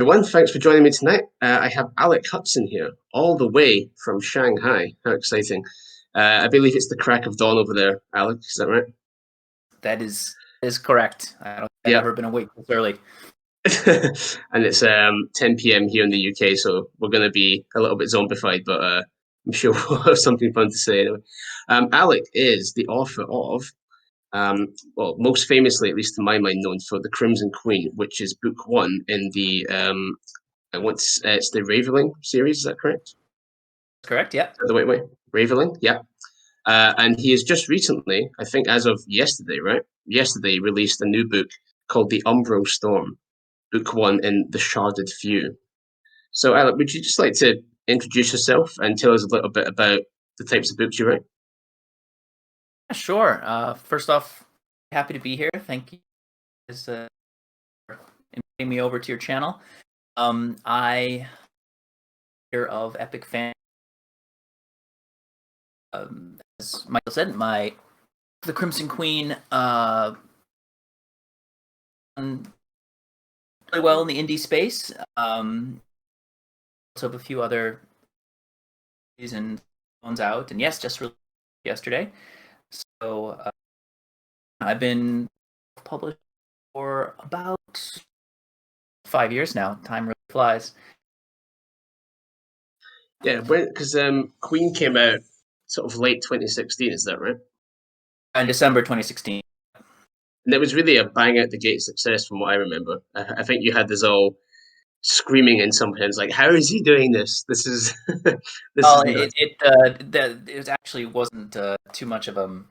Everyone, thanks for joining me tonight. I have Alec Hutson here, all the way from Shanghai. How exciting. I believe it's the crack of dawn over there, Alec. Is that right? That is correct. I don't think I've Yeah. ever been awake this early. And it's 10 p.m. here in the UK, so we're going to be a little bit zombified, but I'm sure we'll have something fun to say anyway. Alec is the author of, well, most famously, at least to my mind, known for The Crimson Queen, which is book one in the, it's the Raveling series, is that correct? Correct? Yeah. The way, Raveling, yeah. And he has just recently, I think as of yesterday, right? Yesterday, released a new book called The Umbral Storm, book one in The Sharded Few. So, Alec, would you just like to introduce yourself and tell us a little bit about the types of books you write? Sure. First off, happy to be here. Thank you for inviting me over to your channel. I hear of epic fan. As Michael said, The Crimson Queen done really well in the indie space. Also have a few other seasons out, and yes, just released yesterday. So I've been published for about 5 years now. Time really flies. Yeah, because Queen came out sort of late 2016, is that right? In December 2016. And it was really a bang out the gate success from what I remember. I think you had this all screaming in some pens like, how is he doing this? This is this Well, is nuts. it actually wasn't too much of a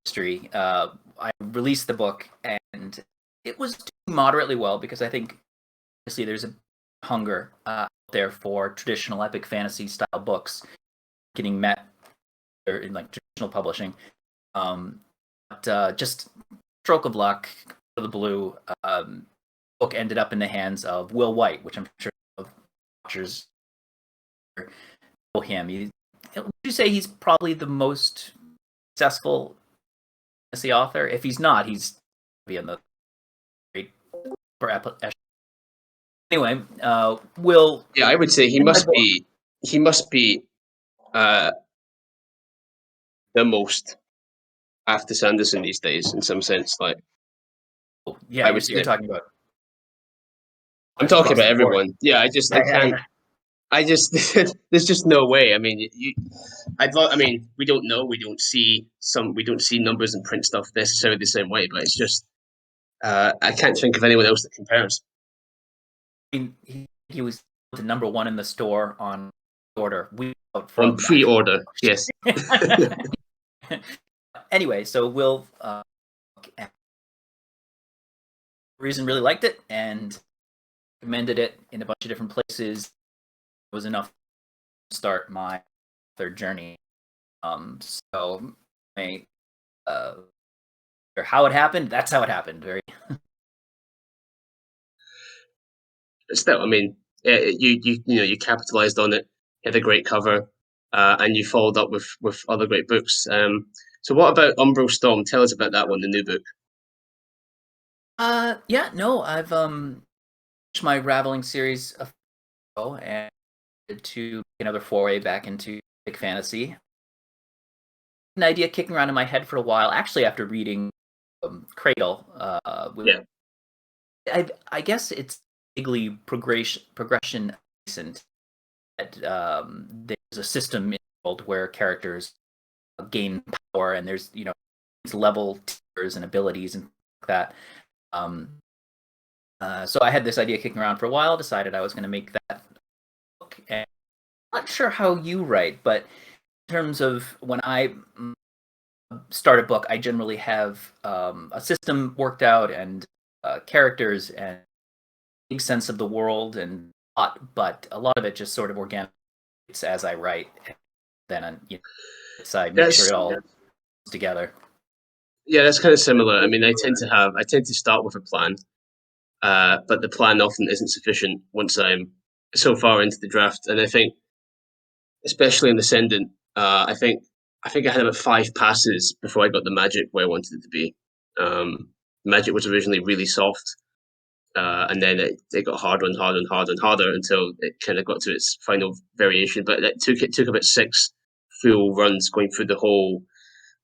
mystery. I released the book and it was doing moderately well because I think obviously there's a hunger out there for traditional epic fantasy style books getting met in like traditional publishing. But just stroke of luck, out of the blue, book ended up in the hands of Will White, which I'm sure watchers know him. Would you say he's probably the most successful fantasy author? If he's not, he's be in the great upper anyway. Will Yeah, I would say he in my must book. be he must be uh, the most after Sanderson these days in some sense. Like Oh, yeah, I you're, would you're say, talking about I'm talking across about the board. everyone. Yeah, I can't. I just there's just no way. I mean, I'd love. I mean, we don't know. We don't see numbers and print stuff necessarily the same way. But it's just I can't think of anyone else that compares I mean, he was the number one in the store on order. We out on from pre-order. Yes. anyway, so Will reason really liked it and recommended it in a bunch of different places. It was enough to start my third journey. So I, uh, or how it happened, that's how it happened. Very Still, I mean, you capitalized on it. You had a great cover, and you followed up with other great books. So, what about Umbral Storm? Tell us about that one, the new book. yeah, no, I've finished my Raveling series a ago and to another foray back into big fantasy. An idea kicking around in my head for a while, actually after reading Cradle. Yeah, I guess it's vaguely progression adjacent. That there's a system in the world where characters gain power, and there's these level tiers and abilities and like that. Um, so I had this idea kicking around for a while. Decided I was going to make that book. And I'm not sure how you write, but in terms of when I start a book, I generally have a system worked out and characters and big sense of the world and plot, but a lot of it just sort of organic. It's as I write, then I make sure that's it all comes together. yeah, that's kind of similar. I mean, I tend to start with a plan, but the plan often isn't sufficient once I'm so far into the draft. And I think, especially in Ascendant, I think I had about five passes before I got the magic where I wanted it to be. Magic was originally really soft, and then it got harder and harder and harder and harder until it kind of got to its final variation. But it took about 6 full runs going through the whole,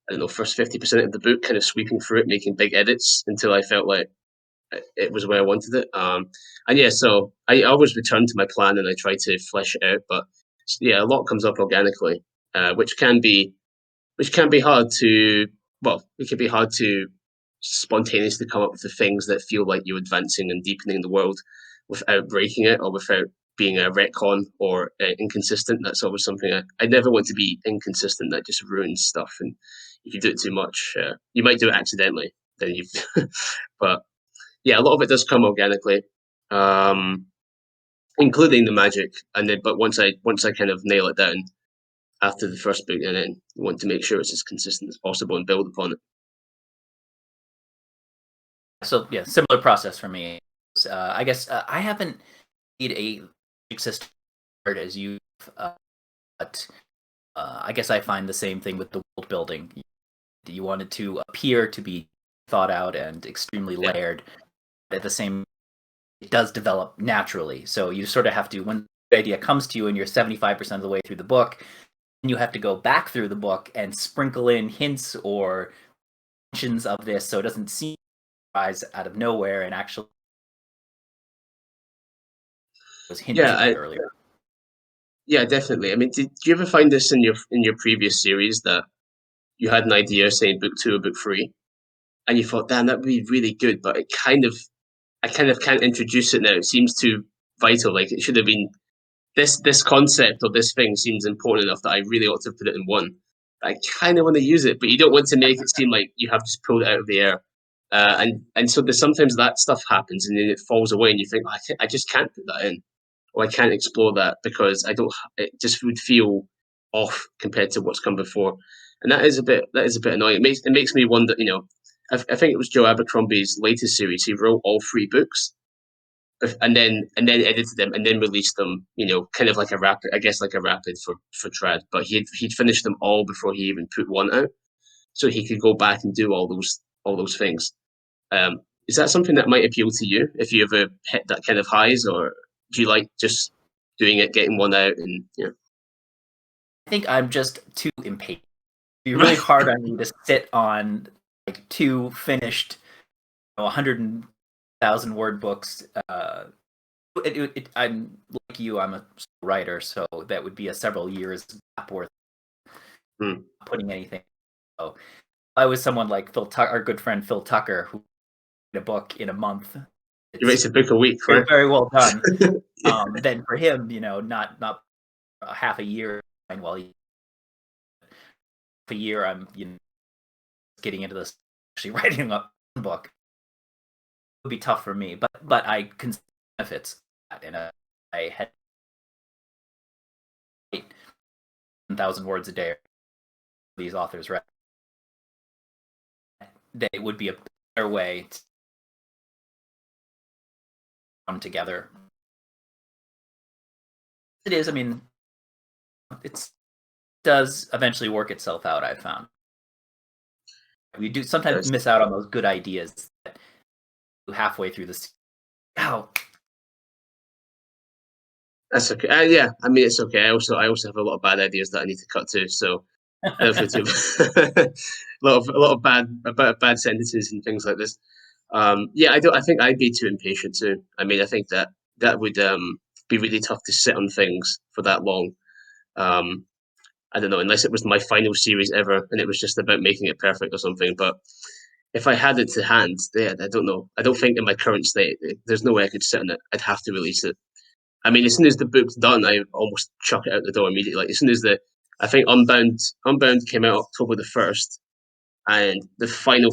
I don't know, first 50% of the book, kind of sweeping through it, making big edits until I felt like it was where I wanted it. And yeah, so I always return to my plan and I try to flesh it out. But yeah, a lot comes up organically, which can be hard to, well, it can be hard to spontaneously come up with the things that feel like you're advancing and deepening the world without breaking it or without being a retcon or inconsistent. That's always something I never want to be inconsistent. That just ruins stuff. And if you do it too much, you might do it accidentally. Then you've, but yeah, a lot of it does come organically, um, including the magic. And then, but once I kind of nail it down after the first book, and then you want to make sure it's as consistent as possible and build upon it. So yeah, similar process for me. I guess I haven't made a system as you, but I guess I find the same thing with the world building. You want it to appear to be thought out and extremely Yeah. layered. At the same, it does develop naturally. So you sort of have to, when the idea comes to you and you're 75% of the way through the book, you have to go back through the book and sprinkle in hints or mentions of this so it doesn't seem rise out of nowhere and actually was Yeah, hinted at earlier. yeah, definitely. I mean, did you ever find this in your previous series that you had an idea saying book 2 or book 3, and you thought, damn, that would be really good, but I kind of can't introduce it now. It seems too vital. Like it should have been this concept or this thing seems important enough that I really ought to put it in one. I kind of want to use it, but you don't want to make it seem like you have just pulled it out of the air. And so there's sometimes that stuff happens and then it falls away, and you think, oh, I just can't put that in, or I can't explore that because I don't. It just would feel off compared to what's come before, and that is a bit annoying. It makes me wonder. I think it was Joe Abercrombie's latest series. He wrote all 3 books and then edited them and then released them. Kind of like a rapid, I guess, like a rapid for trad. But he'd finished them all before he even put one out, so he could go back and do all those things. Is that something that might appeal to you if you ever hit that kind of highs, or do you like just doing it, getting one out, and I think I'm just too impatient. It'd be really right? hard on me to sit on like 2 finished, 100,000 word books. I'm like you. I'm a writer, so that would be a several years gap worth Hmm. putting anything. So I was someone like Phil Tucker, our good friend Phil Tucker, who wrote a book in a month. You It's write a book a week, very, right? very well done. Yeah. Then for him, not a half a year. While a year, I'm getting into this, actually writing a book. It would be tough for me, but I can see benefits. And I had 1,000 words a day. These authors read. That it would be a better way to come together. It is. I mean, it does eventually work itself out. I've found we do sometimes Yes. miss out on those good ideas that halfway through this. Oh, That's okay. Yeah, I mean it's okay. I also have a lot of bad ideas that I need to cut to. So I don't feel too a lot of bad sentences and things like this. Yeah, I don't. I think I'd be too impatient too. I mean, I think that would be really tough to sit on things for that long. Um, I don't know, unless it was my final series ever and it was just about making it perfect or something. But if I had it to hand, yeah, I don't know. I don't think in my current state, there's no way I could sit on it. I'd have to release it. I mean, as soon as the book's done, I almost chuck it out the door immediately. Like as soon as I think Unbound came out October 1st, and the final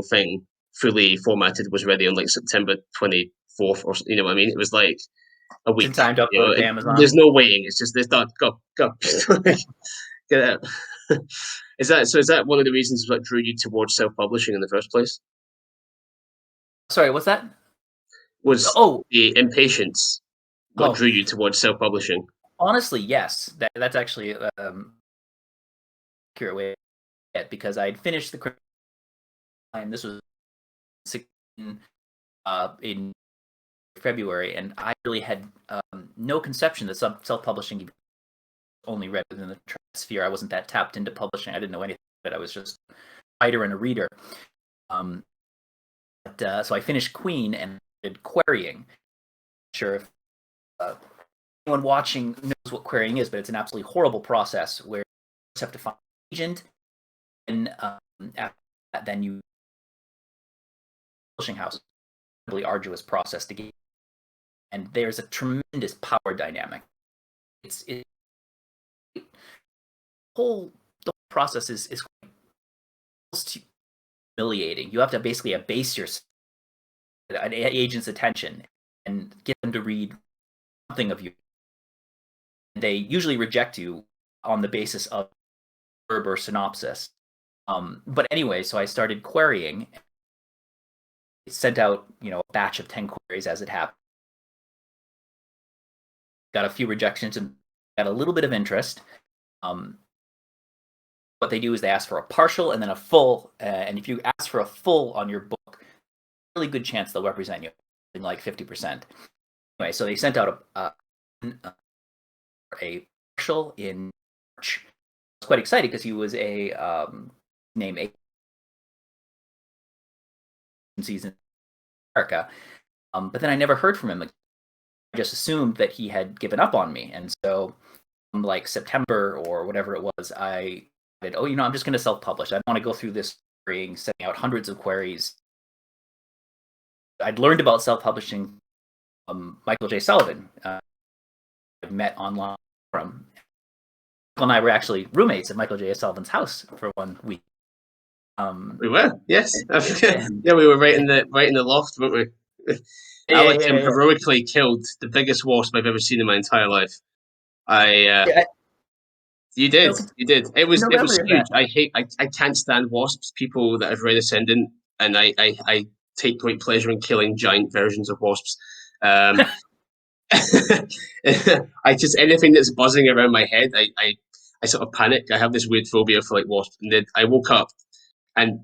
thing, fully formatted, was ready on like September 24th, or you know what I mean. It was like a in week. time to upload it to There's Amazon. no waiting. It's just it's done. Go go. Get out. Is that one of the reasons that drew you towards self-publishing in the first place? Sorry, what's that? Was Oh, the impatience what oh. drew you towards self-publishing? Honestly, yes. That's actually accurate way because I'd finished the and this was 16 in February, and I really had no conception that self-publishing only read within the sphere. I wasn't that tapped into publishing. I didn't know anything about it. I was just a writer and a reader. So I finished Queen and did querying. I'm not sure if anyone watching knows what querying is, but it's an absolutely horrible process where you just have to find an agent, and after that, then you publishing house. Really arduous process to get, and there's a tremendous power dynamic. The whole process is humiliating. You have to basically abase yourself, an agent's attention, and get them to read something of you. They usually reject you on the basis of verb or synopsis. But anyway, so I started querying. Sent out, a batch of 10 queries as it happened. Got a few rejections and got a little bit of interest. What they do is they ask for a partial and then a full. And if you ask for a full on your book, really good chance they'll represent you, like 50%. Anyway, so they sent out a partial in March. I was quite excited because he was a name agencies in America. But then I never heard from him. I just assumed that he had given up on me. And so like September or whatever it was, I said, I'm just going to self-publish. I don't want to go through this querying, sending out hundreds of queries. I'd learned about self-publishing Michael J. Sullivan. I met online from. Michael and I were actually roommates at Michael J. Sullivan's house for 1 week. We were, yes. Yeah, we were right in the loft, weren't we? Alec heroically killed the biggest wasp I've ever seen in my entire life. You did. It was huge. I can't stand wasps. People that have read Ascendant, and I take great pleasure in killing giant versions of wasps. I just, anything that's buzzing around my head, I sort of panic. I have this weird phobia for like wasps. And then I woke up, and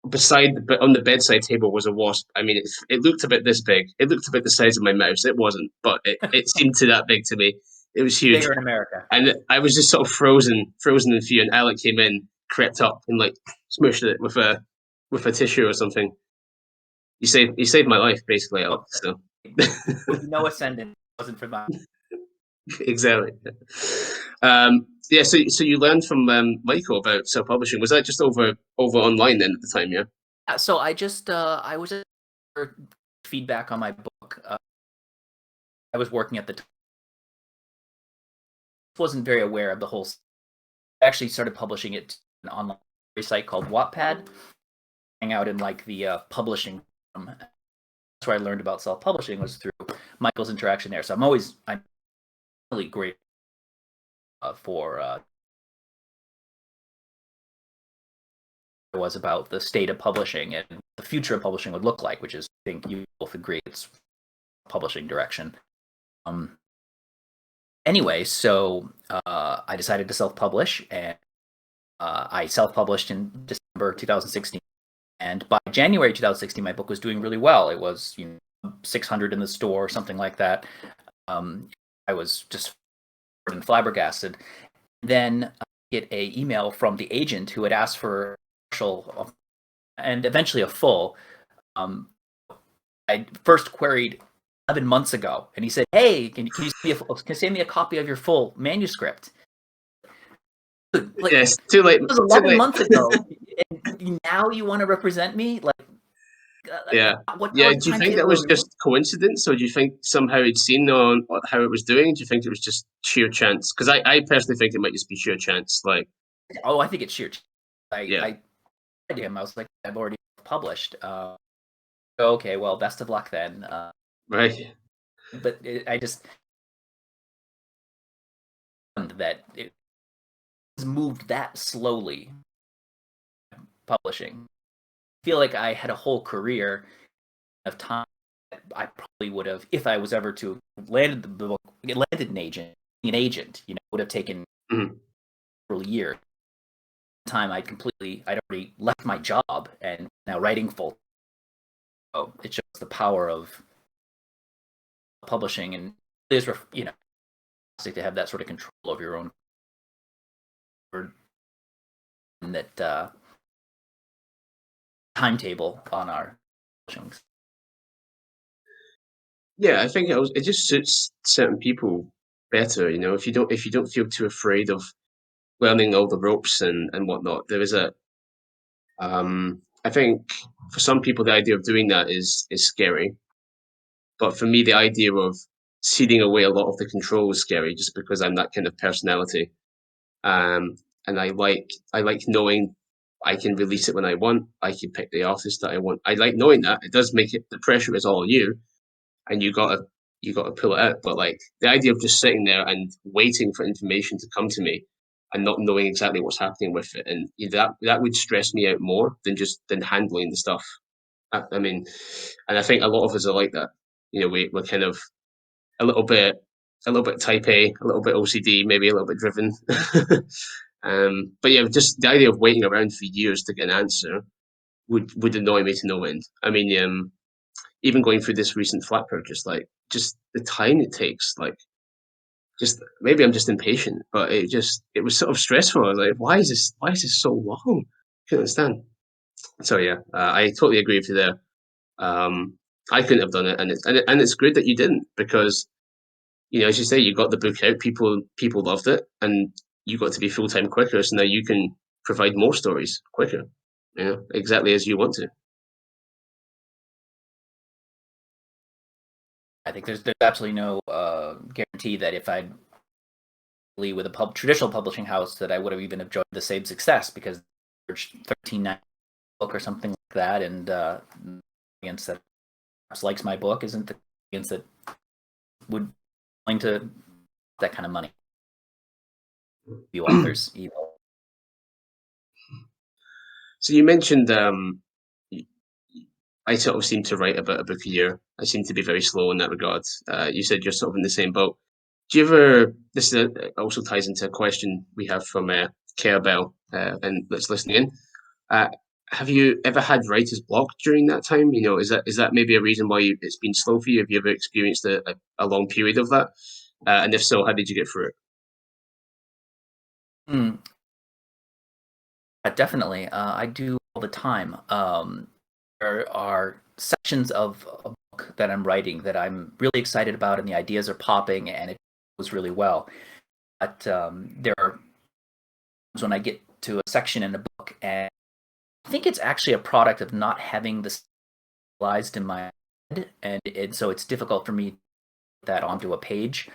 on the bedside table was a wasp. I mean, it looked about this big. It looked about the size of my mouse. It wasn't, but it seemed to that big to me. It was huge. Bigger in America. And I was just sort of frozen in fear. And Alec came in, crept up, and like smushed it with a tissue or something. You saved my life, basically, Alec. So no Ascendant wasn't for mine. Exactly. Yeah. So you learned from Michael about self-publishing. Was that just over online then at the time? Yeah. So I just I was feedback on my book. I was working at the time. Wasn't very aware of the whole. I actually started publishing it to an online site called Wattpad. Hang out in like the publishing. That's where I learned about self-publishing, was through Michael's interaction there. So I'm really great for it was about the state of publishing and the future of publishing would look like, which is, I think you both agree, it's publishing direction. Anyway, so I decided to self-publish, and I self-published in December 2016. And by January 2016, my book was doing really well. It was 600 in the store, or something like that. I was just flabbergasted. Then I get an email from the agent who had asked for a partial and eventually a full. I first queried 11 months ago, and he said, "Hey, can you send me a copy of your full manuscript?" Like, yes, too late. It was 11 months ago, and now you want to represent me? Yeah. Do you think that was just coincidence, or do you think somehow he'd seen on how it was doing? Do you think it was just sheer chance? Because I personally think it might just be sheer chance. Like, I think it's sheer chance. I said to him, I was like, I've already published. Okay, well, best of luck then. Right. But I just that it moved that slowly. Publishing. I feel like I had a whole career of time. I probably would have, if I was ever to landed the book, landed an agent, would have taken several years. Time I'd already left my job and now writing full. So it shows the power of publishing, and it is to have that sort of control over your own and that timetable on our publishing. Yeah, I think it just suits certain people better. You know, if you don't feel too afraid of learning all the ropes and whatnot, there is a I think for some people the idea of doing that is scary. But for me, the idea of ceding away a lot of the control is scary, just because I'm that kind of personality. And I like knowing I can release it when I want. I can pick the artist that I want. I like knowing that. It does make it the pressure is all on you, and you gotta pull it out. But like the idea of just sitting there and waiting for information to come to me and not knowing exactly what's happening with it, and that would stress me out more than handling the stuff. I mean, and I think a lot of us are like that. You know, we're kind of a little bit a little bit type A, a little bit OCD, maybe a little bit driven. But yeah, just the idea of waiting around for years to get an answer would annoy me to no end. I mean, even going through this recent flat purchase, like just the time it takes, like just maybe I'm just impatient, but it was sort of stressful. I was like, why is this so long? I couldn't understand. So yeah, I totally agree with you there. I couldn't have done it, and it's good that you didn't because you know, as you say, you got the book out, people loved it, and you got to be full time quicker. So now you can provide more stories quicker. You know, exactly as you want to. I think there's absolutely no guarantee that if I'd with a traditional publishing house that I would have even enjoyed the same success because 13 book or something like that, and audience that perhaps likes my book isn't the audience that would willing to that kind of money. You authors, So you mentioned I sort of seem to write about a book a year. I seem to be very slow in that regard. You said you're sort of in the same boat. Do you ever? Also ties into a question we have from Care Bell and that's listening in. Uh, have you ever had writer's block during that time? You know, is that maybe a reason why it's been slow for you? Have you ever experienced a long period of that? And if so, how did you get through it? Mm, definitely. I do all the time. There are sections of a book that I'm writing that I'm really excited about, and the ideas are popping, and it goes really well. But there are times when I get to a section in a book, and I think it's actually a product of not having this realized in my head, and so it's difficult for me to put that onto a page.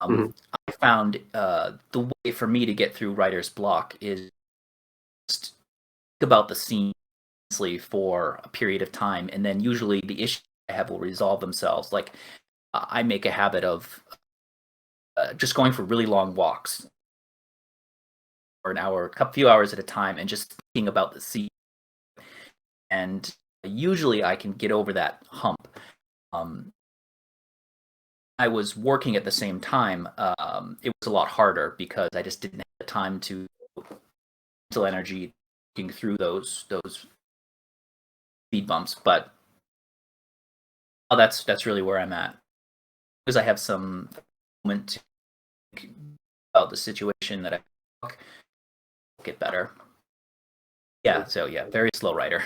Mhm. I found the way for me to get through writer's block is just think about the scene for a period of time, and then usually the issues I have will resolve themselves. Like I make a habit of just going for really long walks for an hour, a few hours at a time, and just thinking about the scene. And usually I can get over that hump. Um, I was working at the same time. It was a lot harder because I just didn't have the time to mental energy thinking through those speed bumps. But that's really where I'm at because I have some moment to think about the situation that I get better. Yeah. So yeah, very slow writer.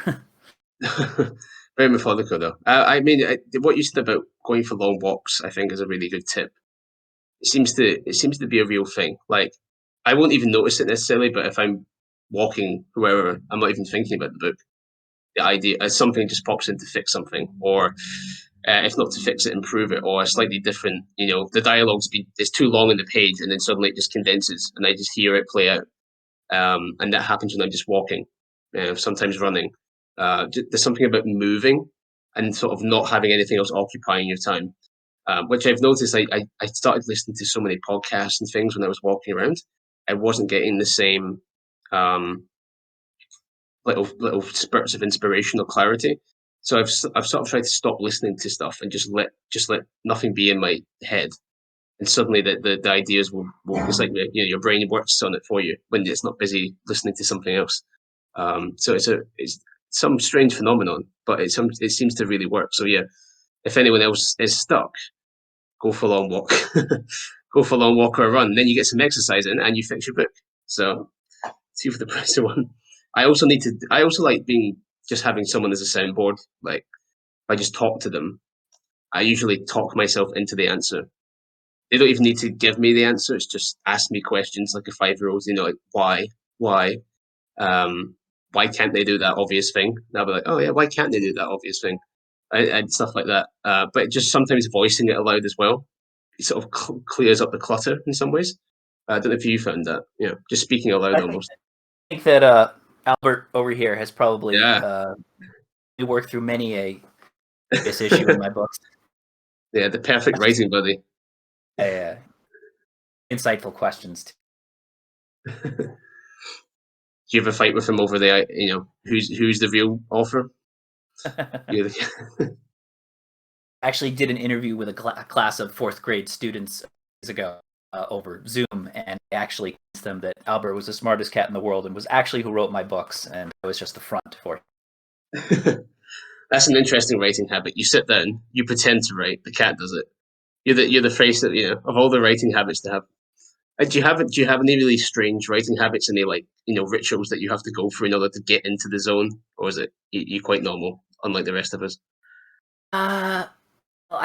Very methodical, though. What you said about going for long walks, I think, is a really good tip. It seems to be a real thing. Like, I won't even notice it necessarily, but if I'm walking wherever, I'm not even thinking about the book. The idea something just pops in to fix something, or if not to fix it, improve it, or a slightly different. You know, the it's too long in the page, and then suddenly it just condenses, and I just hear it play out. And that happens when I'm just walking, sometimes running. There's something about moving and sort of not having anything else occupying your time, which I've noticed. I started listening to so many podcasts and things when I was walking around. I wasn't getting the same um, little spurts of inspirational clarity. So I've sort of tried to stop listening to stuff and just let nothing be in my head. And suddenly the ideas will it's like you know your brain works on it for you when it's not busy listening to something else. So it's some strange phenomenon, but it seems to really work. So yeah, if anyone else is stuck, go for a long walk, go for a long walk or a run. Then you get some exercise in, and you fix your book. So see for the price of one. I also need to. I also like being just having someone as a soundboard. Like if I just talk to them, I usually talk myself into the answer. They don't even need to give me the answer. It's just ask me questions like a 5-year-old. Like why, um, why can't they do that obvious thing? And I'll be like, oh yeah, why can't they do that obvious thing? And stuff like that. But just sometimes voicing it aloud as well, it sort of clears up the clutter in some ways. I don't know if you found that. Just speaking aloud I think almost. I think that Albert over here has probably Yeah, worked through many a this issue in my books. yeah, the perfect writing buddy. Uh, insightful questions. Do you ever fight with him over the who's the real author? You're the- Actually, did an interview with a class of fourth grade students years ago over Zoom, and I actually convinced them that Albert was the smartest cat in the world and was actually who wrote my books, and I was just the front for it. That's an interesting writing habit. You sit down, you pretend to write. The cat does it. You're the face that of all the writing habits to have. Do you have any really strange writing habits? Any like rituals that you have to go through in order to get into the zone, or is it you quite normal, unlike the rest of us? Uh, well,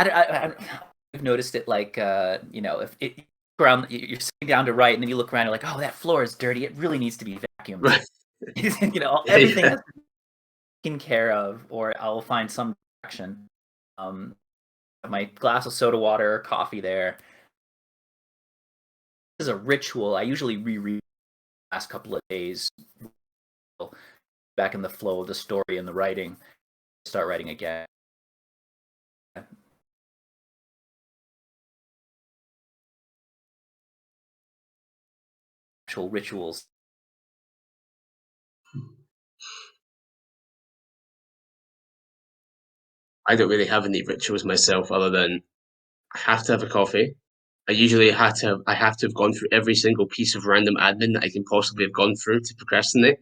I've noticed it like if it around you're sitting down to write and then you look around, you're like, oh, that floor is dirty. It really needs to be vacuumed. Right. Everything Yeah. has to be taken care of, or I'll find some direction. Um, my glass of soda water or coffee there. This is a ritual. I usually reread the last couple of days, back in the flow of the story and the writing, start writing again. Actual rituals. I don't really have any rituals myself, other than I have to have a coffee. I have to have gone through every single piece of random admin that I can possibly have gone through to procrastinate.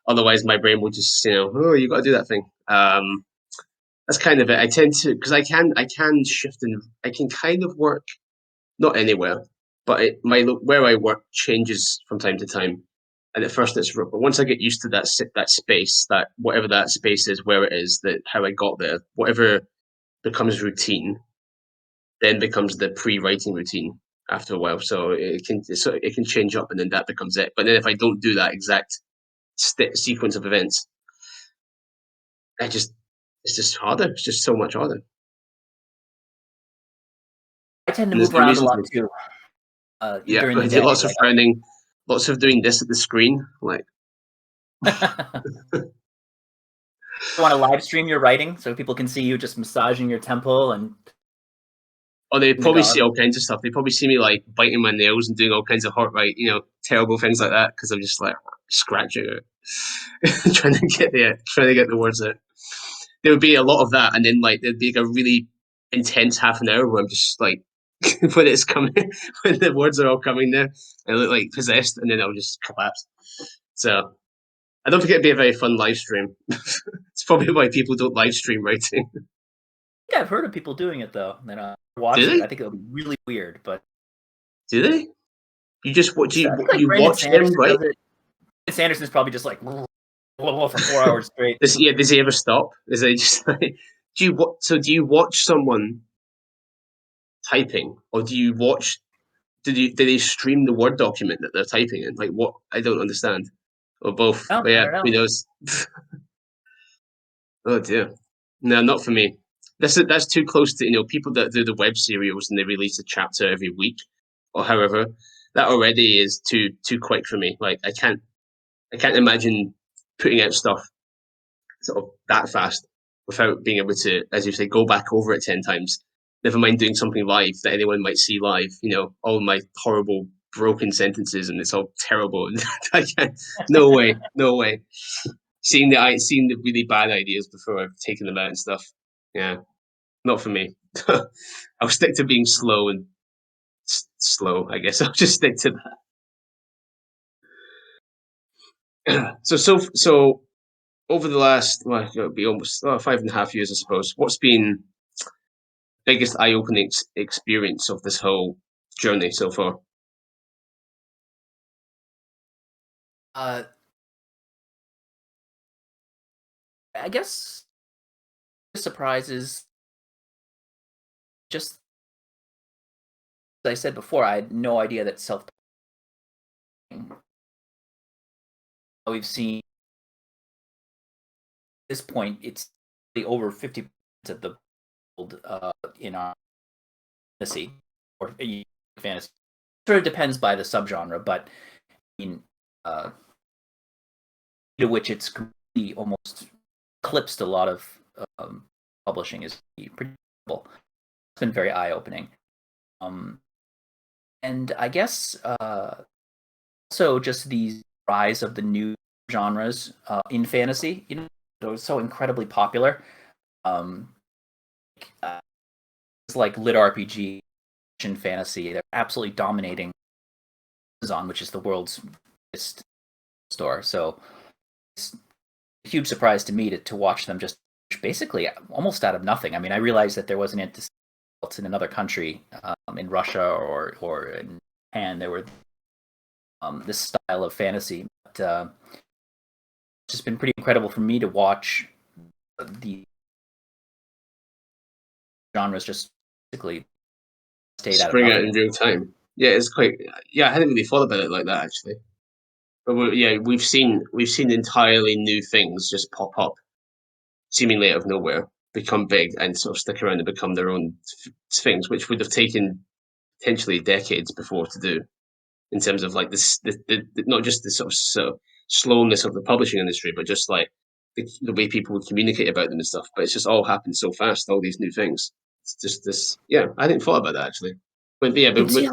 Otherwise, my brain will just, oh, you got to do that thing. That's kind of it. I tend to, because I can shift, and I can kind of work not anywhere, but where I work changes from time to time. And at first it's but once I get used to that space, that whatever that space is, where it is, that how I got there, whatever becomes routine, then becomes the pre-writing routine after a while. So it can change up, and then that becomes it. But then if I don't do that exact sequence of events, I just it's just harder. It's just so much harder. I tend to And there's move good around a reason lot to. too Yeah, during the I do day. lots of frowning, lots of doing this at the screen, like. I want to live stream your writing so people can see you just massaging your temple and Or they the probably see dog. all kinds of stuff. They probably see me like biting my nails and doing all kinds of terrible things like that because I'm just like scratching it, trying to get the words out. There would be a lot of that, and then like there'd be like a really intense half an hour where I'm just like when it's coming, when the words are all coming there, I look like possessed, and then I'll just collapse. So I don't think it'd be a very fun live stream. It's probably why people don't live stream writing. think I've heard of people doing it though. Then Do watched it. they? I think it'll be really weird, but Do they? You just what do I you think like you Brandon watch them, Sanderson right? does it. Sanderson's probably just like for 4 hours straight. Does he ever stop? Is he just like do you watch someone typing, or do they stream the Word document that they're typing in? Like what? I don't understand. Or both. Oh, But I yeah, don't who know. knows? Oh dear. No, not for me. That's too close to people that do the web serials and they release a chapter every week or however. That already is too quick for me. Like I can't imagine putting out stuff sort of that fast without being able to, as you say, go back over it 10 times. Never mind doing something live that anyone might see live, all my horrible broken sentences and it's all terrible. And I can't, no way, no way. Seeing the really bad ideas before I've taken them out and stuff. Yeah, not for me. I'll stick to being slow and slow, I guess. I'll just stick to that. So over the last, well, it'll be almost 5.5 years, I suppose. What's been biggest eye-opening experience of this whole journey so far? Uh, I guess the surprise is just as I said before. I had no idea that self. We've seen at this point it's over 50% of the world in our fantasy or fantasy. Sort of depends by the subgenre, but I mean, to which it's completely almost eclipsed a lot of publishing is pretty cool. It's been very eye opening. And I guess also just the rise of the new genres in fantasy. You know, it was so incredibly popular. Um, it's like lit RPG and fantasy. They're absolutely dominating Amazon, which is the world's biggest store. So it's a huge surprise to me to watch them just basically almost out of nothing. I mean, I realized that there was an in another country, in Russia or in Japan, there were this style of fantasy. But it's just been pretty incredible for me to watch the genres just basically stayed out of Spring out nothing. in real time. Yeah, it's quite. Yeah, I hadn't really thought about it like that actually. But yeah, we've seen entirely new things just pop up, seemingly out of nowhere, become big, and sort of stick around and become their own things, which would have taken potentially decades before to do. In terms of like this, not just the sort of slowness of the publishing industry, but just like the way people would communicate about them and stuff. But it's just all happened so fast. All these new things. It's just this. Yeah, I didn't thought about that actually. But yeah, You but can see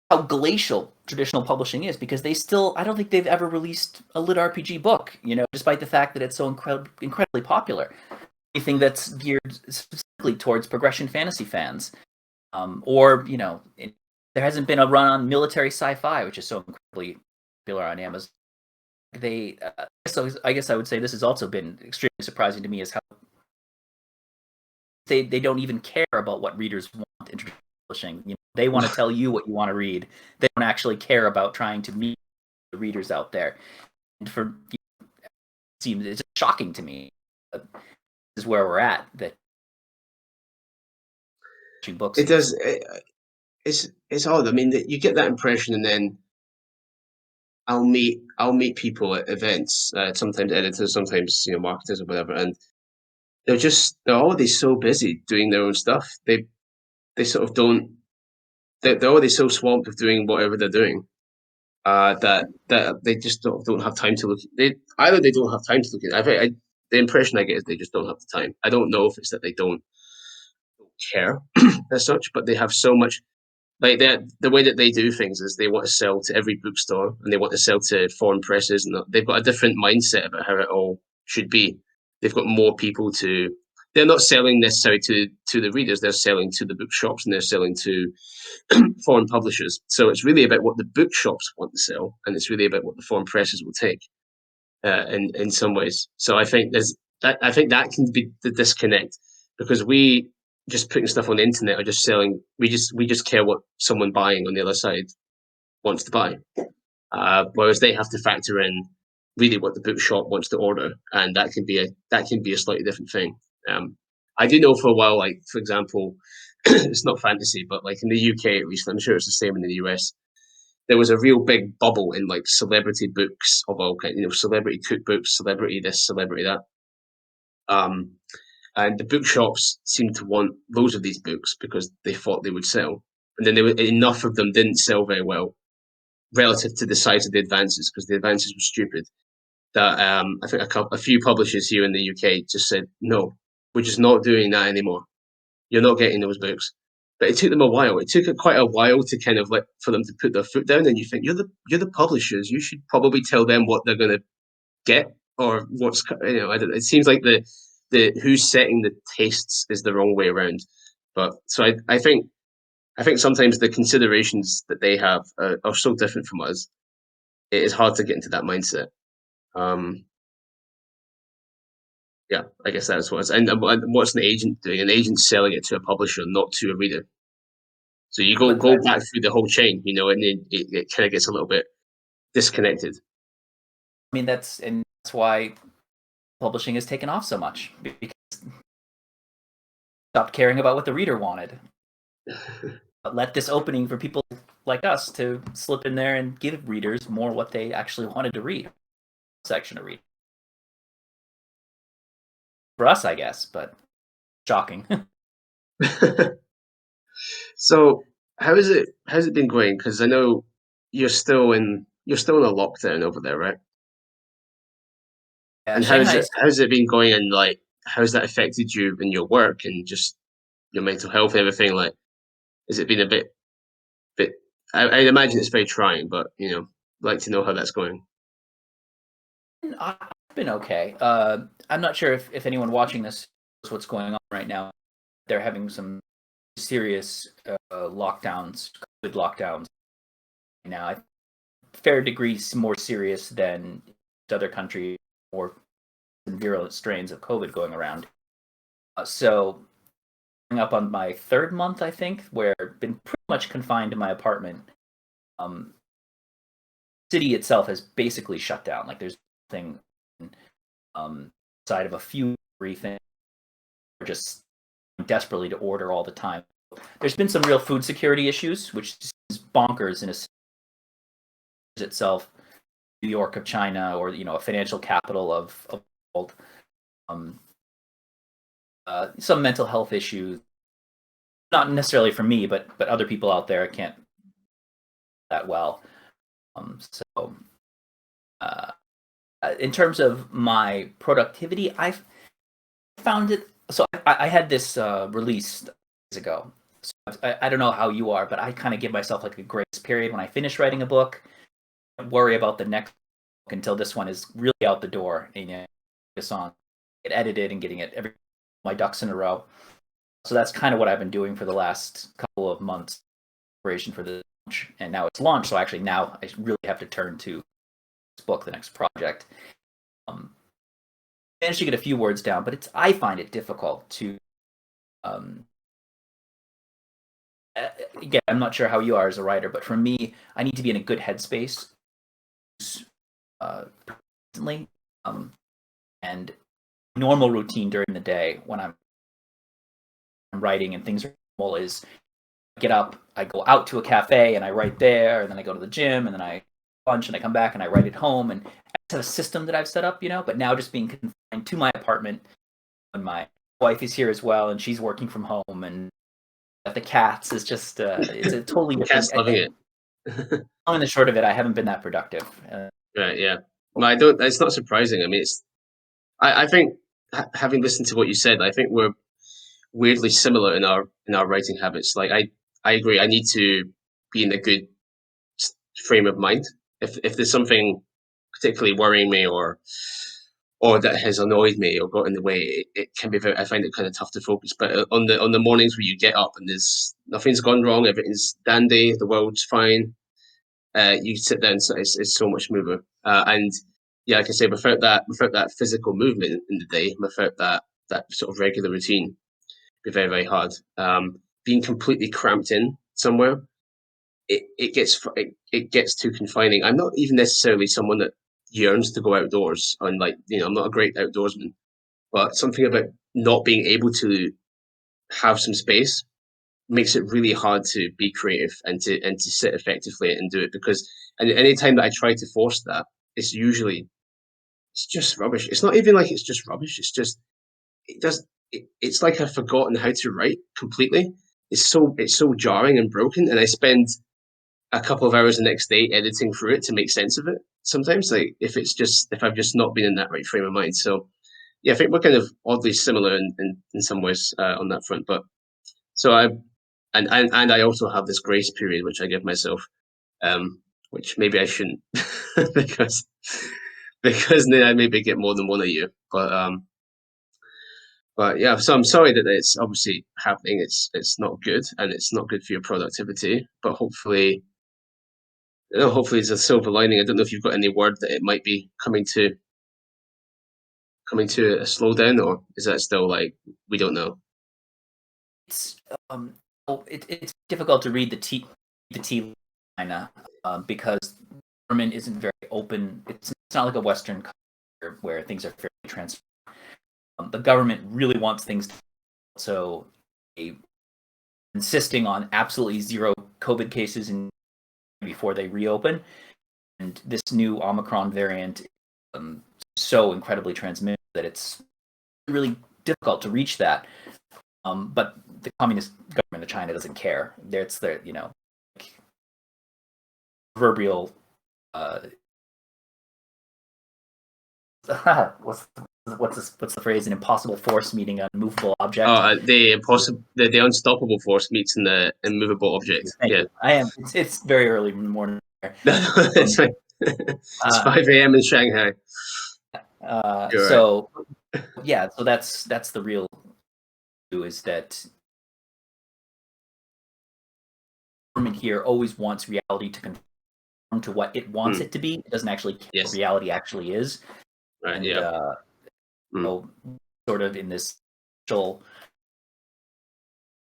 how glacial traditional publishing is because they still I don't think they've ever released a lit RPG book, you know, despite the fact that it's so incredibly popular. Anything that's geared specifically towards progression fantasy fans. Or, you know, there hasn't been a run on military sci-fi, which is so incredibly popular on Amazon. So I guess I would say this has also been extremely surprising to me is how they don't even care about what readers want in publishing. You know, they want to tell you what you want to read. They don't actually care about trying to meet the readers out there. And for it seems it's shocking to me that this is where we're at. That books it is does. It's odd. I mean, you get that impression, and then I'll meet people at events, sometimes editors, sometimes marketers or whatever, and they're already so busy doing their own stuff. They sort of don't. They're already so swamped with doing whatever they're doing that they just don't have time to look. They don't have time to look at. The impression I get is they just don't have the time. I don't know if it's that they don't care as such, but they have so much. Like the way that they do things is they want to sell to every bookstore and they want to sell to foreign presses, and they've got a different mindset about how it all should be. They've got more people to. They're not selling necessarily to the readers. They're selling to the bookshops and they're selling to foreign publishers. So it's really about what the bookshops want to sell, and it's really about what the foreign presses will take. In some ways, so I think there's that. I think that can be the disconnect because we just putting stuff on the internet or just selling. We just care what someone buying on the other side wants to buy, whereas they have to factor in really what the bookshop wants to order, and that can be a slightly different thing. I do know for a while, like for example, it's not fantasy, but like in the UK at least, I'm sure it's the same in the US. There was a real big bubble in like celebrity books of all kinds, celebrity cookbooks, celebrity this, celebrity that. Um, and the bookshops seemed to want loads of these books because they thought they would sell. And then enough of them didn't sell very well relative to the size of the advances because the advances were stupid. That I think a few publishers here in the UK just said, no, we're just not doing that anymore. You're not getting those books. But it took them a while. It took quite a while to kind of like for them to put their foot down. And you think you're the publishers. You should probably tell them what they're going to get or I don't know. It seems like the who's setting the tastes is the wrong way around. But so I think sometimes the considerations that they have are so different from us. It is hard to get into that mindset. Um, Yeah, I guess that's what it's. And what's an agent doing? An agent's selling it to a publisher, not to a reader. So you But go back through the whole chain, and then it kind of gets a little bit disconnected. I mean, that's why publishing has taken off so much, because stopped caring about what the reader wanted. But let this opening for people like us to slip in there and give readers more what they actually wanted to read. Section to read for us, I guess, but shocking. So how's it been going? Because I know you're still in a lockdown over there, right? Yeah, And Shanghai is. how's it been going, and like how's that affected you in your work and just your mental health and everything? Like, has it been a bit? I imagine it's very trying, but like to know how that's going. I've been okay. I'm not sure if anyone watching this knows what's going on right now. They're having some serious lockdowns, COVID lockdowns now. Fair degrees more serious than other countries, more virulent strains of COVID going around. So, coming up on my third month, I think, where I've been pretty much confined to my apartment. Um, City itself has basically shut down. Like there's nothing side of a few things, just desperately to order all the time. There's been some real food security issues, which is bonkers in a itself. New York of China, or a financial capital of the world. Um, some mental health issues, not necessarily for me, but other people out there can't that well. So, uh, in terms of my productivity, I've found it. So I had this released years ago. So I don't know how you are, but I kind of give myself like a grace period when I finish writing a book. Don't worry about the next book until this one is really out the door, and focus on it edited and getting it my ducks in a row. So that's kind of what I've been doing for the last couple of months, preparation for the launch, and now it's launched. So actually now I really have to turn to this book, the next project. Managed to get a few words down, but I find it difficult to. Um, Again, I'm not sure how you are as a writer, but for me, I need to be in a good headspace constantly, and normal routine during the day when I'm writing and things are normal is get up, I go out to a cafe and I write there, and then I go to the gym, and then I lunch and I come back and I write at home, and I have a system that I've set up, but now just being confined to my apartment, and my wife is here as well, and she's working from home, and the cats is just it's a totally The different. cat's loving it. Long and the short of it, I haven't been that productive. Right, yeah. No, I don't. It's not surprising. I mean, I think having listened to what you said, I think we're weirdly similar in our writing habits. Like I agree. I need to be in a good frame of mind. If there's something particularly worrying me, or that has annoyed me or got in the way, it can be very. I find it kind of tough to focus. But on the mornings where you get up and there's nothing's gone wrong, everything's dandy, the world's fine, you sit down, so it's so much smoother. And yeah, like I say, without that physical movement in the day, without that sort of regular routine, be very very hard. Being completely cramped in somewhere, it gets too confining. I'm not even necessarily someone that yearns to go outdoors. And like I'm not a great outdoorsman, but something about not being able to have some space makes it really hard to be creative and to sit effectively and do it, because and any time that I try to force that, it's usually it's just rubbish. It's not even like it's just rubbish. It's just it does it's like I've forgotten how to write completely. It's so jarring and broken, and I spend a couple of hours the next day editing through it to make sense of it. Sometimes, like if I've just not been in that right frame of mind. So yeah, I think we're kind of oddly similar in some ways on that front. But so I and I also have this grace period which I give myself, which maybe I shouldn't because then I maybe get more than one a year. But yeah, so I'm sorry that it's obviously happening. It's not good, and it's not good for your productivity. But hopefully, hopefully it's a silver lining. I don't know if you've got any word that it might be coming to coming to a slowdown, or is that still like we don't know? It's it's difficult to read the tea China because the government isn't very open. It's not like a Western culture where things are fairly transparent. The government really wants things to, so they insisting on absolutely zero COVID cases before they reopen. And this new Omicron variant is so incredibly transmissible that it's really difficult to reach that. But the communist government of China doesn't care. It's their, like, proverbial. What's what's the phrase? An impossible force meeting an immovable object. The unstoppable force meets an immovable object. Thank Yeah. you. I am. It's very early in the morning. No, it's fine. It's 5 a.m. in Shanghai. You're right. So yeah, so that's the real issue, is that government here always wants reality to conform to what it wants it to be. It doesn't actually care what Yes. reality actually is. Right. And Yeah. so sort of in this social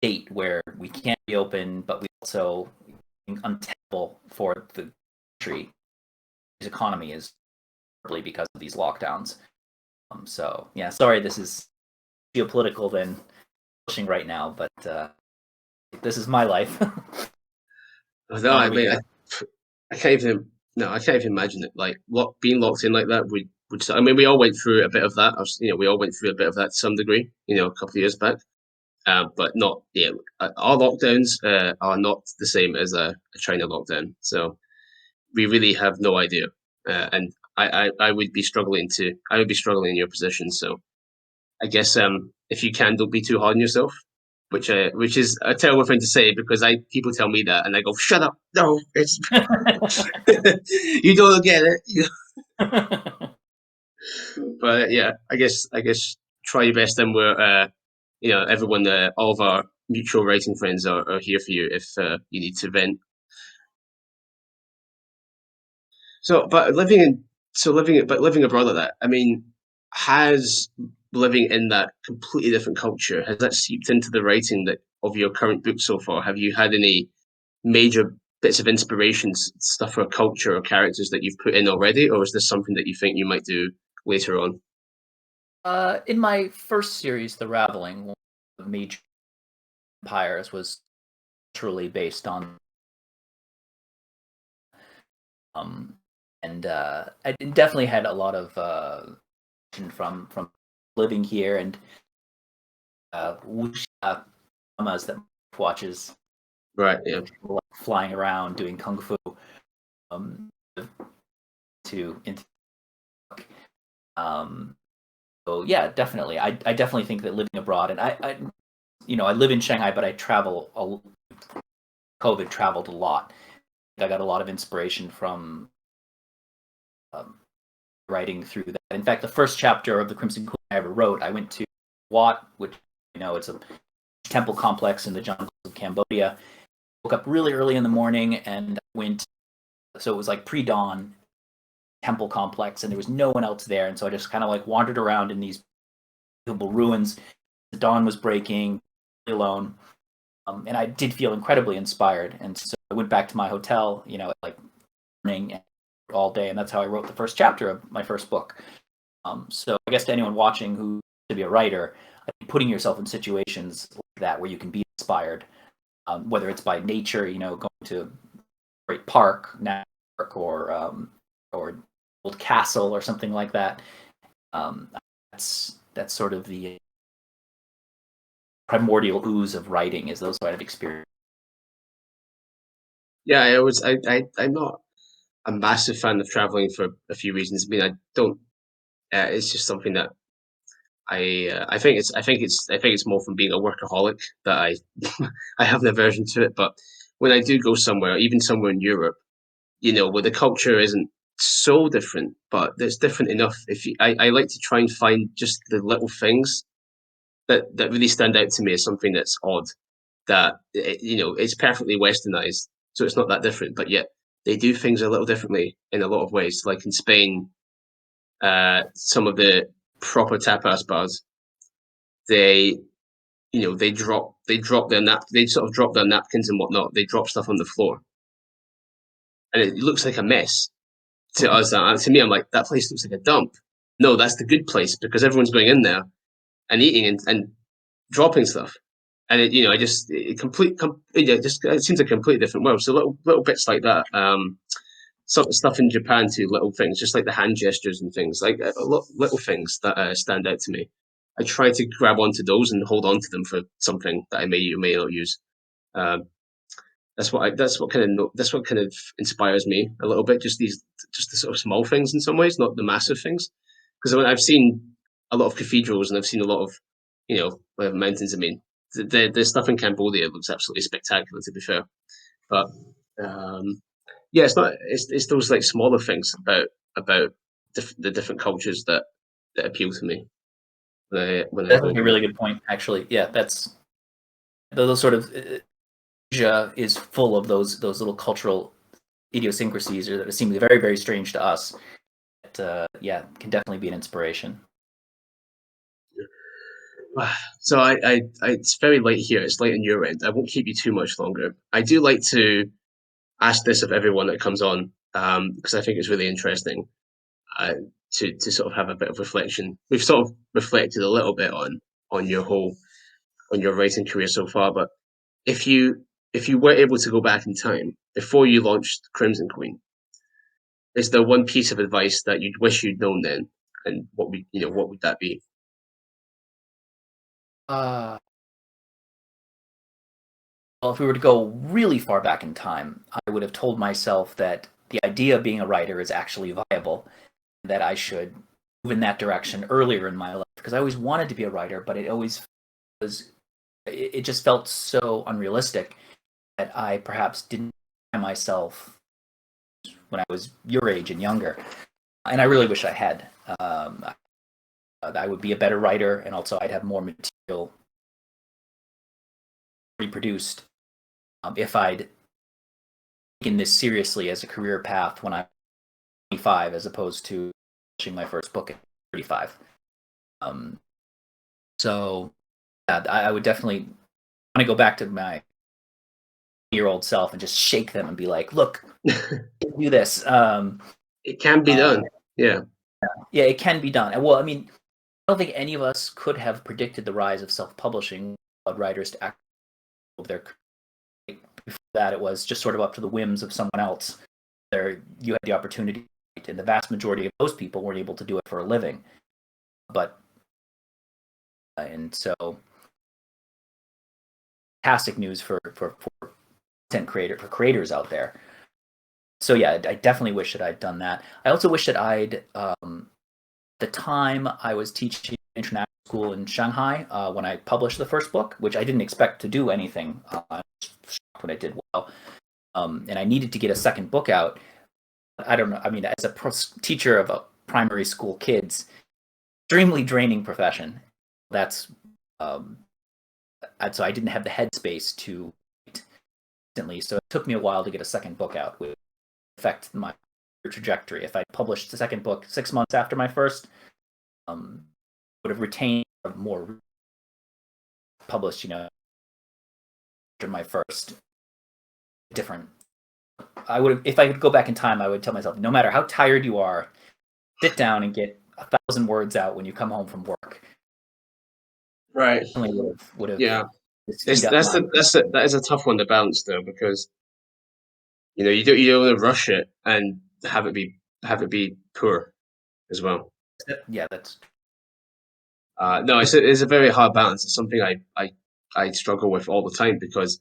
state where we can't reopen, but we also untenable for the country. His economy is probably because of these lockdowns. So yeah, sorry, this is geopolitical than pushing right now, but this is my life. No, I mean, I can't even. No, I can't even imagine it. Like being locked in like that would. I mean, we all went through a bit of that. We all went through a bit of that to some degree. A couple of years back. But not. Yeah, our lockdowns are not the same as a China lockdown. So we really have no idea. And I would be struggling to. I would be struggling in your position. So I guess if you can, don't be too hard on yourself. Which is a terrible thing to say because people tell me that and I go, shut up, no, it's you don't get it. But yeah, I guess try your best, and everyone, all of our mutual writing friends are here for you if you need to vent. So, living abroad like that, I mean, has living in that completely different culture, has that seeped into the writing that of your current book so far? Have you had any major bits of inspirations, stuff for culture or characters that you've put in already, or is this something that you think you might do later on? In my first series, The Raveling, one of the major empires was truly based on, um, and I definitely had a lot of from living here and wuxia dramas that watches Right. Yeah. people, like, flying around doing kung fu, um, into um, so yeah, definitely. I definitely think that living abroad, and I live in Shanghai, but I COVID traveled a lot. I got a lot of inspiration from um, writing through that. In fact, the first chapter of the Crimson Queen I ever wrote, I went to Wat, which it's a temple complex in the jungles of Cambodia. Woke up really early in the morning and went. So it was like pre-dawn temple complex, and there was no one else there, and so I just kind of like wandered around in these beautiful ruins. The dawn was breaking, alone, and I did feel incredibly inspired. And so I went back to my hotel, like morning all day, and that's how I wrote the first chapter of my first book. So I guess to anyone watching who to be a writer, I think putting yourself in situations like that where you can be inspired, whether it's by nature, going to a great park, national park, or old castle or something like that. Um, that's sort of the primordial ooze of writing, is those kind of experiences. Yeah, I'm not a massive fan of traveling for a few reasons. I mean, I don't. It's just something that I think it's more from being a workaholic that I I have an aversion to it. But when I do go somewhere, even somewhere in Europe, where the culture isn't so different, but it's different enough. I like to try and find just the little things that really stand out to me as something that's odd. That it's perfectly westernized, so it's not that different, but yet they do things a little differently in a lot of ways. Like in Spain, some of the proper tapas bars, they they sort of drop their napkins and whatnot. They drop stuff on the floor, and it looks like a mess to us. To me, I'm like, that place looks like a dump. No, that's the good place because everyone's going in there and eating and dropping stuff. And I just it seems a completely different world. So little bits like that. Sort of stuff in Japan too, little things, just like the hand gestures and things, like little things that stand out to me. I try to grab onto those and hold on to them for something that I may or may not use. Um, that's what kind of inspires me a little bit. Just the sort of small things in some ways, not the massive things. Because when I've seen a lot of cathedrals and I've seen a lot of mountains. I mean, the stuff in Cambodia looks absolutely spectacular. To be fair, but um, yeah, it's not. It's those like smaller things about the different cultures that appeal to me when I That's go a over really there. good point, actually. Yeah, that's those sort of Asia is full of those little cultural idiosyncrasies or that seem very very strange to us. But, yeah, can definitely be an inspiration. So it's very late here. It's late on your end. I won't keep you too much longer. I do like to ask this of everyone that comes on because I think it's really interesting uh, to sort of have a bit of reflection. We've sort of reflected a little bit on your whole on your writing career so far, but if you if you were able to go back in time before you launched Crimson Queen, is there one piece of advice that you'd wish you'd known then, and what would that be? Uh, well, if we were to go really far back in time, I would have told myself that the idea of being a writer is actually viable, that I should move in that direction earlier in my life because I always wanted to be a writer, but it always was it just felt so unrealistic that I perhaps didn't find myself when I was your age and younger. And I really wish I had. I would be a better writer, and also I'd have more material reproduced if I'd taken this seriously as a career path when I'm 25, as opposed to finishing my first book at 35. Um, so yeah, I would definitely want to go back to my year-old self and just shake them and be like, "Look, do this." It can be Uh, done. Yeah. yeah, it can be done. Well, I mean, I don't think any of us could have predicted the rise of self-publishing, allowed writers to act their before that. It was just sort of up to the whims of someone else. There, you had the opportunity, and the vast majority of those people weren't able to do it for a living. But and so, fantastic news for content creators out there. So yeah, I definitely wish that I'd done that. I also wish that I'd the time I was teaching international school in Shanghai when I published the first book, which I didn't expect to do anything. I was shocked when I did well, and I needed to get a second book out. I don't know. I mean, as a teacher of a primary school kids, extremely draining profession. That's and so I didn't have the headspace to instantly. So it took me a while to get a second book out, which affect my trajectory. If I published the second book 6 months after my first, would have retained more published, after my first. Different. I would have, if I could go back in time, I would tell myself, no matter how tired you are, sit down and get 1,000 words out when you come home from work. Right. Would have Yeah. speed up my. That is a tough one to balance though because you don't want to rush it and have it be poor as well. Yeah, that's No, it's a very hard balance. It's something I struggle with all the time because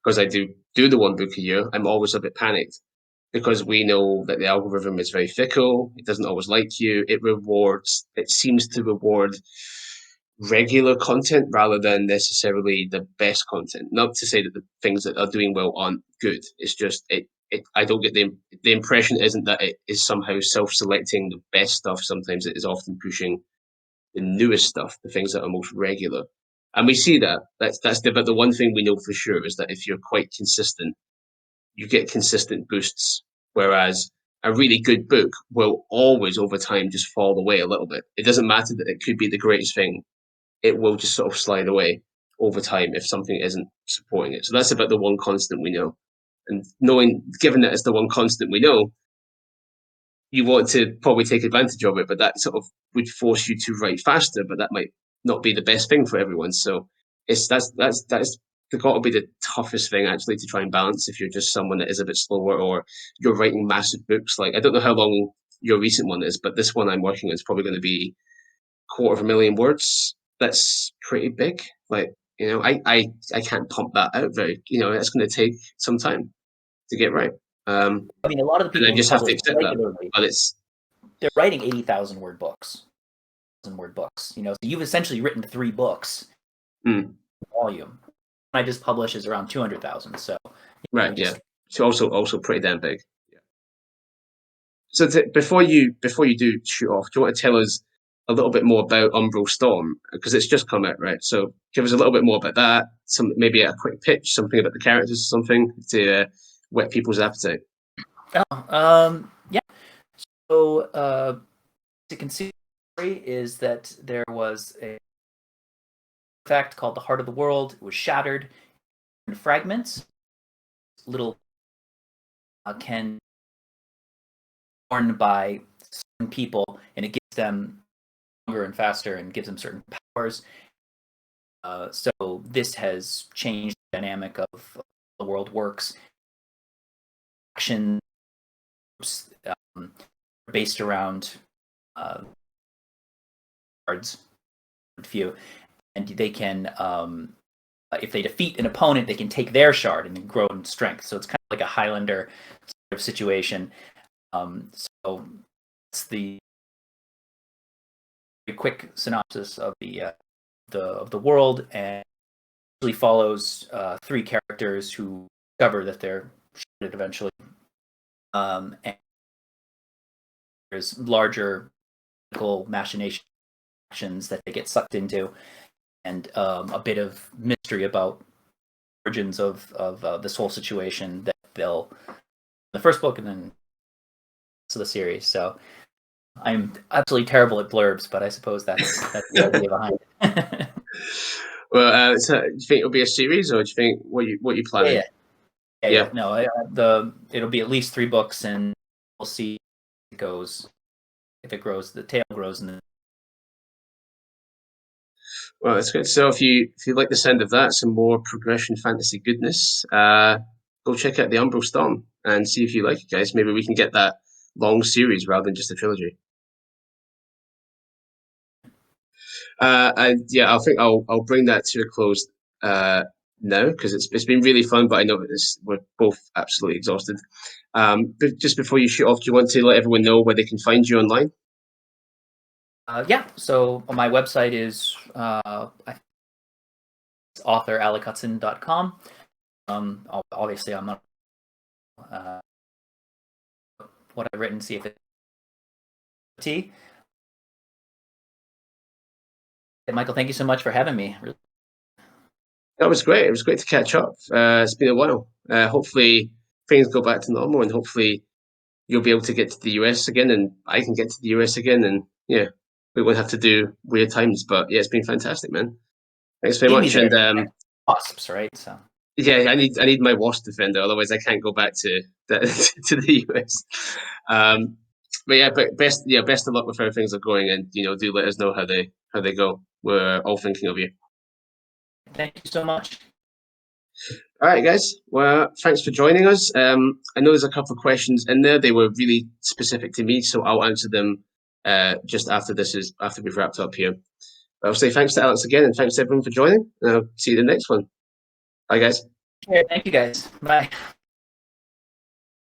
I do the one book a year. I'm always a bit panicked because we know that the algorithm is very fickle. It doesn't always like you. It seems to reward regular content rather than necessarily the best content. Not to say that the things that are doing well aren't good. It's just I don't get the impression isn't that it is somehow self-selecting the best stuff. Sometimes it is often pushing the newest stuff, the things that are most regular. And we see that. But the one thing we know for sure is that if you're quite consistent, you get consistent boosts. Whereas a really good book will always over time just fall away a little bit. It doesn't matter that it could be the greatest thing. It will just sort of slide away over time if something isn't supporting it. So that's about the one constant we know. And knowing, given that it's the one constant we know, you want to probably take advantage of it, but that sort of would force you to write faster, but that might not be the best thing for everyone. So that's got to be the toughest thing actually to try and balance if you're just someone that is a bit slower or you're writing massive books. Like I don't know how long your recent one is, but this one I'm working on is probably going to be 250,000 words. That's pretty big. Like I can't pump that out very. That's going to take some time to get right. I mean, a lot of the And I people who just have to publish accept that. regularly, But it's they're writing 80,000 word books. So you've essentially written 3 books volume. I just publish is around 200,000. So right, yeah. So also pretty damn big. Yeah. So before you do shoot off, do you want to tell us a little bit more about Umbral Storm because it's just come out, right? So give us a little bit more about that. Maybe a quick pitch, something about the characters, something to whet people's appetite. Yeah. So you can see is that there was a fact called the Heart of the World. It was shattered in fragments. Little can born by certain people, and it gives them stronger and faster, and gives them certain powers. So this has changed the dynamic of how the world works. Action based around cards, few, and they can, if they defeat an opponent, they can take their shard and then grow in strength. So it's kind of like a Highlander sort of situation. So it's the quick synopsis of the world, and really follows 3 characters who discover that they're sharded eventually. And there's larger political machinations that they get sucked into, and a bit of mystery about origins of this whole situation that they'll the first book and then to the series. So I'm absolutely terrible at blurbs, but I suppose that's the idea behind it. Well, so do you think it'll be a series, or do you think what you planning? Yeah. No, it'll be at least 3 books, and we'll see if it goes. If it grows, the tail grows, and Well, that's good. So if you like the sound of that, some more progression fantasy goodness, go check out the Umbral Storm and see if you like it, guys. Maybe we can get that long series rather than just a trilogy. And yeah, I think I'll bring that to a close now because it's been really fun, but I know that we're both absolutely exhausted. But just before you shoot off, do you want to let everyone know where they can find you online? yeah. So my website is author AlecHutson.com. Obviously, I'm not what I've written. See if it. T. Michael, thank you so much for having me. That was great. It was great to catch up. It's been a while. Hopefully things go back to normal, and hopefully you'll be able to get to the US again, and I can get to the US again, and yeah, we won't have to do weird times. But yeah, it's been fantastic, man. Thanks very Need me much. there. And Wasps, right? So yeah, I need my Wasp defender, otherwise I can't go back to to the US. But yeah, best of luck with how things are going, and do let us know how they go. We're all thinking of you. thank you so much. All right, guys. Well, thanks for joining us. I know there's a couple of questions in there. They were really specific to me, so I'll answer them just after we've wrapped up here. I'll say thanks to Alex again, and thanks to everyone for joining. And I'll see you in the next one. Bye, guys. Yeah, thank you guys. Bye.